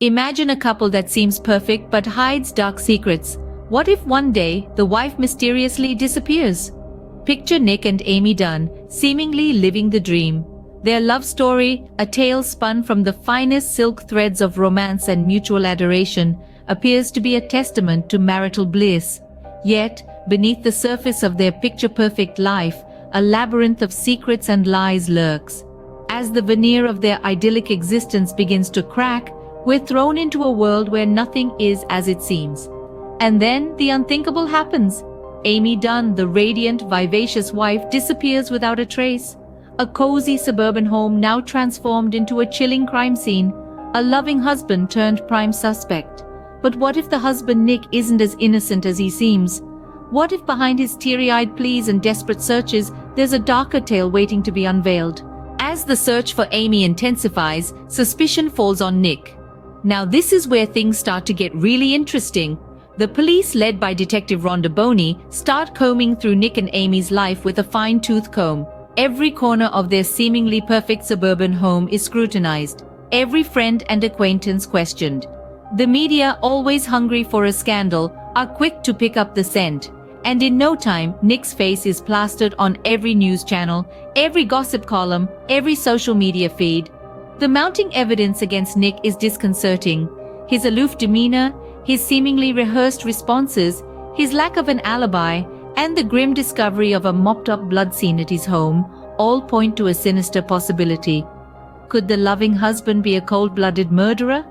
Imagine a couple that seems perfect but hides dark secrets. What if one day the wife mysteriously disappears? Picture Nick and Amy Dunne, seemingly living the dream. Their love story, a tale spun from the finest silk threads of romance and mutual adoration, appears to be a testament to marital bliss. Yet, beneath the surface of their picture-perfect life, a labyrinth of secrets and lies lurks. As the veneer of their idyllic existence begins to crack, we're thrown into a world where nothing is as it seems. And then the unthinkable happens. Amy Dunne, the radiant, vivacious wife, disappears without a trace. A cozy suburban home now transformed into a chilling crime scene. A loving husband turned prime suspect. But what if the husband Nick isn't as innocent as he seems? What if behind his teary-eyed pleas and desperate searches, there's a darker tale waiting to be unveiled? As the search for Amy intensifies, suspicion falls on Nick. Now this is where things start to get really interesting. The police, led by Detective Rhonda Boney, start combing through Nick and Amy's life with a fine-tooth comb. Every corner of their seemingly perfect suburban home is scrutinized. Every friend and acquaintance questioned. The media, always hungry for a scandal, are quick to pick up the scent. And in no time, Nick's face is plastered on every news channel, every gossip column, every social media feed. The mounting evidence against Nick is disconcerting. His aloof demeanor, his seemingly rehearsed responses, his lack of an alibi, and the grim discovery of a mopped-up blood scene at his home all point to a sinister possibility. Could the loving husband be a cold-blooded murderer?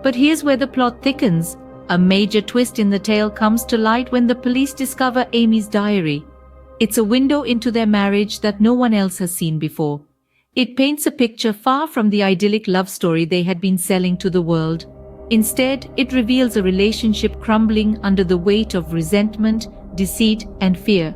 But here's where the plot thickens. A major twist in the tale comes to light when the police discover Amy's diary. It's a window into their marriage that no one else has seen before. It paints a picture far from the idyllic love story they had been selling to the world. Instead, it reveals a relationship crumbling under the weight of resentment, deceit, and fear.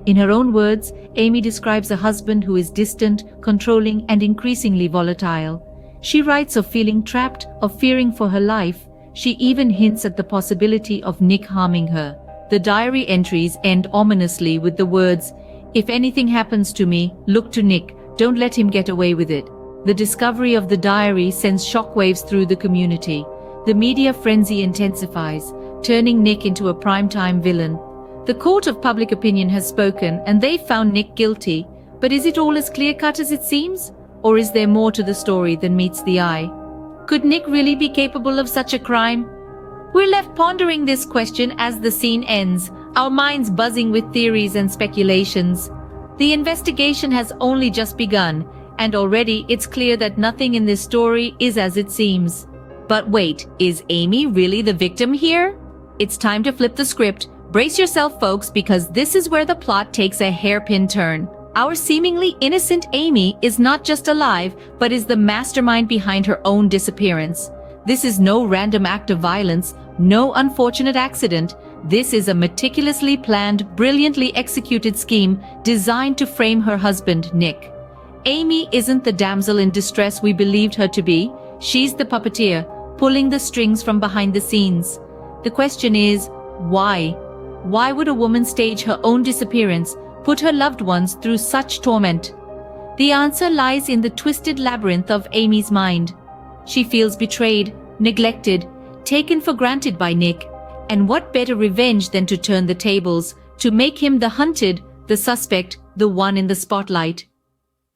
In her own words, Amy describes a husband who is distant, controlling, and increasingly volatile. She writes of feeling trapped, of fearing for her life. She even hints at the possibility of Nick harming her. The diary entries end ominously with the words, "If anything happens to me, look to Nick. Don't let him get away with it." The discovery of the diary sends shockwaves through the community. The media frenzy intensifies, turning Nick into a primetime villain. The court of public opinion has spoken, and they've found Nick guilty. But is it all as clear-cut as it seems? Or is there more to the story than meets the eye? Could Nick really be capable of such a crime? We're left pondering this question as the scene ends, our minds buzzing with theories and speculations. The investigation has only just begun, and already it's clear that nothing in this story is as it seems. But wait, is Amy really the victim here? It's time to flip the script. Brace yourself, folks, because this is where the plot takes a hairpin turn. Our seemingly innocent Amy is not just alive, but is the mastermind behind her own disappearance. This is no random act of violence, no unfortunate accident. This is a meticulously planned, brilliantly executed scheme designed to frame her husband, Nick. Amy isn't the damsel in distress we believed her to be. She's the puppeteer, pulling the strings from behind the scenes. The question is, why? Why would a woman stage her own disappearance, put her loved ones through such torment? The answer lies in the twisted labyrinth of Amy's mind. She feels betrayed, neglected, taken for granted by Nick. And what better revenge than to turn the tables, to make him the hunted, the suspect, the one in the spotlight.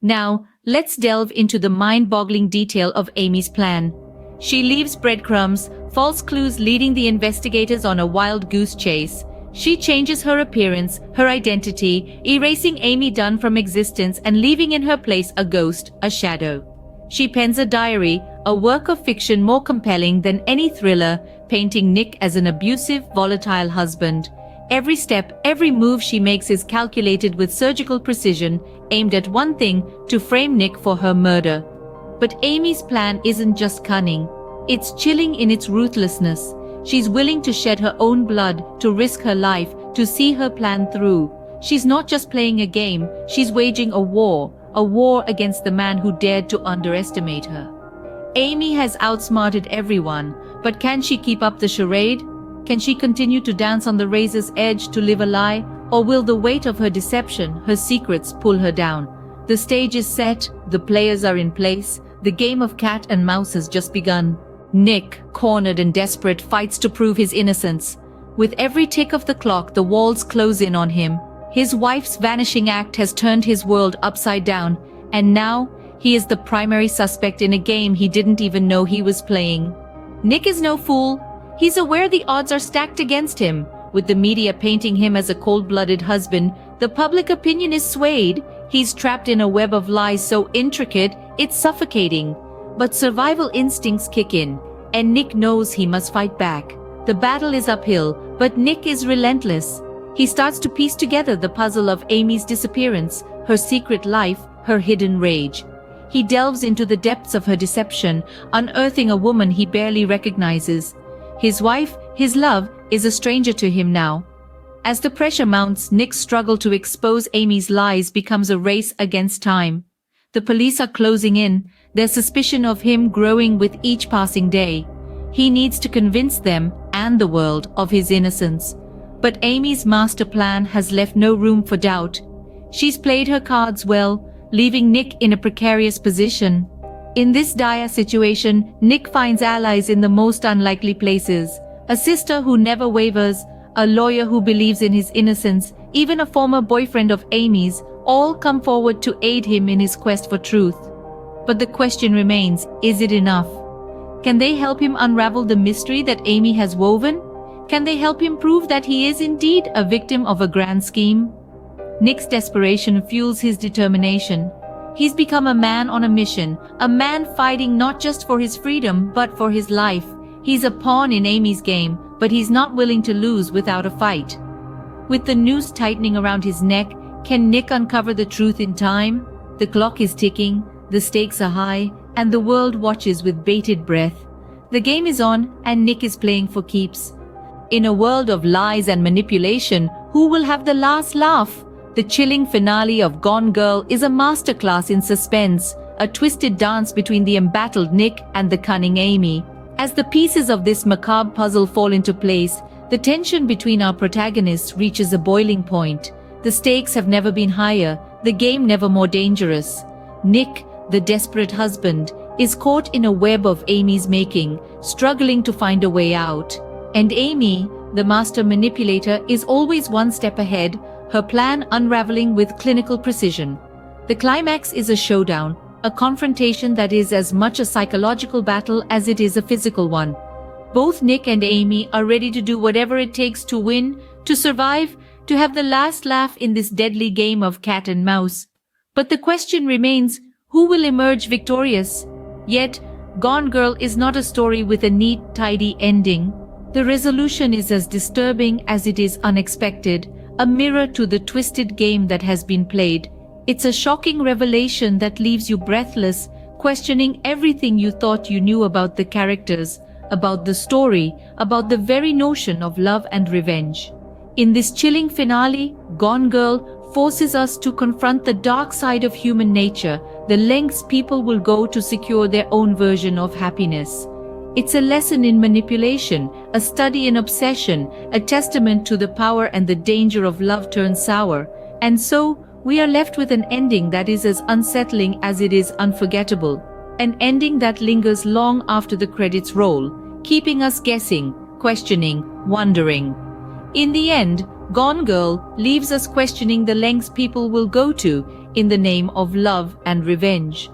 Now, let's delve into the mind-boggling detail of Amy's plan. She leaves breadcrumbs, false clues leading the investigators on a wild goose chase. She changes her appearance, her identity, erasing Amy Dunne from existence and leaving in her place a ghost, a shadow. She pens a diary, a work of fiction more compelling than any thriller, painting Nick as an abusive, volatile husband. Every step, every move she makes is calculated with surgical precision, aimed at one thing, to frame Nick for her murder. But Amy's plan isn't just cunning. It's chilling in its ruthlessness. She's willing to shed her own blood, to risk her life, to see her plan through. She's not just playing a game, she's waging a war against the man who dared to underestimate her. Amy has outsmarted everyone, but can she keep up the charade? Can she continue to dance on the razor's edge to live a lie? Or will the weight of her deception, her secrets, pull her down? The stage is set, the players are in place, the game of cat and mouse has just begun. Nick, cornered and desperate, fights to prove his innocence. With every tick of the clock, the walls close in on him. His wife's vanishing act has turned his world upside down, and now he is the primary suspect in a game he didn't even know he was playing. Nick is no fool. He's aware the odds are stacked against him. With the media painting him as a cold-blooded husband, the public opinion is swayed. He's trapped in a web of lies so intricate, it's suffocating. But survival instincts kick in, and Nick knows he must fight back. The battle is uphill, but Nick is relentless. He starts to piece together the puzzle of Amy's disappearance, her secret life, her hidden rage. He delves into the depths of her deception, unearthing a woman he barely recognizes. His wife, his love, is a stranger to him now. As the pressure mounts, Nick's struggle to expose Amy's lies becomes a race against time. The police are closing in, their suspicion of him growing with each passing day. He needs to convince them and the world of his innocence. But Amy's master plan has left no room for doubt. She's played her cards well, leaving Nick in a precarious position. In this dire situation, Nick finds allies in the most unlikely places. A sister who never wavers, a lawyer who believes in his innocence, even a former boyfriend of Amy's, all come forward to aid him in his quest for truth. But the question remains, is it enough? Can they help him unravel the mystery that Amy has woven? Can they help him prove that he is indeed a victim of a grand scheme? Nick's desperation fuels his determination. He's become a man on a mission, a man fighting not just for his freedom, but for his life. He's a pawn in Amy's game, but he's not willing to lose without a fight. With the noose tightening around his neck, can Nick uncover the truth in time? The clock is ticking, the stakes are high, and the world watches with bated breath. The game is on, and Nick is playing for keeps. In a world of lies and manipulation, who will have the last laugh? The chilling finale of Gone Girl is a masterclass in suspense, a twisted dance between the embattled Nick and the cunning Amy. As the pieces of this macabre puzzle fall into place, the tension between our protagonists reaches a boiling point. The stakes have never been higher, the game never more dangerous. Nick, the desperate husband, is caught in a web of Amy's making, struggling to find a way out. And Amy, the master manipulator, is always one step ahead, her plan unraveling with clinical precision. The climax is a showdown, a confrontation that is as much a psychological battle as it is a physical one. Both Nick and Amy are ready to do whatever it takes to win, to survive, to have the last laugh in this deadly game of cat and mouse. But the question remains, who will emerge victorious? Yet, Gone Girl is not a story with a neat, tidy ending. The resolution is as disturbing as it is unexpected, a mirror to the twisted game that has been played. It's a shocking revelation that leaves you breathless, questioning everything you thought you knew about the characters, about the story, about the very notion of love and revenge. In this chilling finale, Gone Girl forces us to confront the dark side of human nature, the lengths people will go to secure their own version of happiness. It's a lesson in manipulation, a study in obsession, a testament to the power and the danger of love turned sour. And so, we are left with an ending that is as unsettling as it is unforgettable. An ending that lingers long after the credits roll, keeping us guessing, questioning, wondering. In the end, Gone Girl leaves us questioning the lengths people will go to in the name of love and revenge.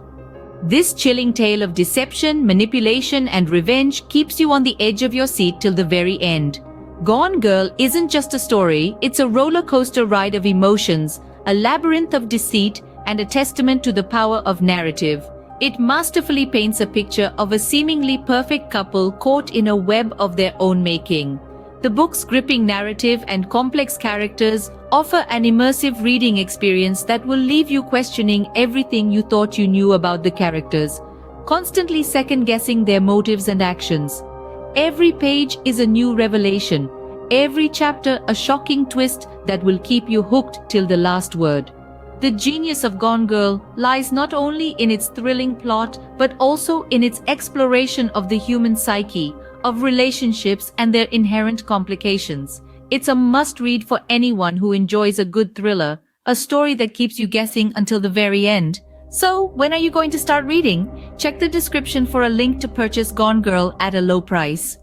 This chilling tale of deception, manipulation, and revenge keeps you on the edge of your seat till the very end. Gone Girl isn't just a story, it's a roller coaster ride of emotions, a labyrinth of deceit, and a testament to the power of narrative. It masterfully paints a picture of a seemingly perfect couple caught in a web of their own making. The book's gripping narrative and complex characters offer an immersive reading experience that will leave you questioning everything you thought you knew about the characters, constantly second-guessing their motives and actions. Every page is a new revelation, every chapter a shocking twist that will keep you hooked till the last word. The genius of Gone Girl lies not only in its thrilling plot, but also in its exploration of the human psyche, of relationships and their inherent complications. It's a must-read for anyone who enjoys a good thriller, a story that keeps you guessing until the very end. So, when are you going to start reading? Check the description for a link to purchase Gone Girl at a low price.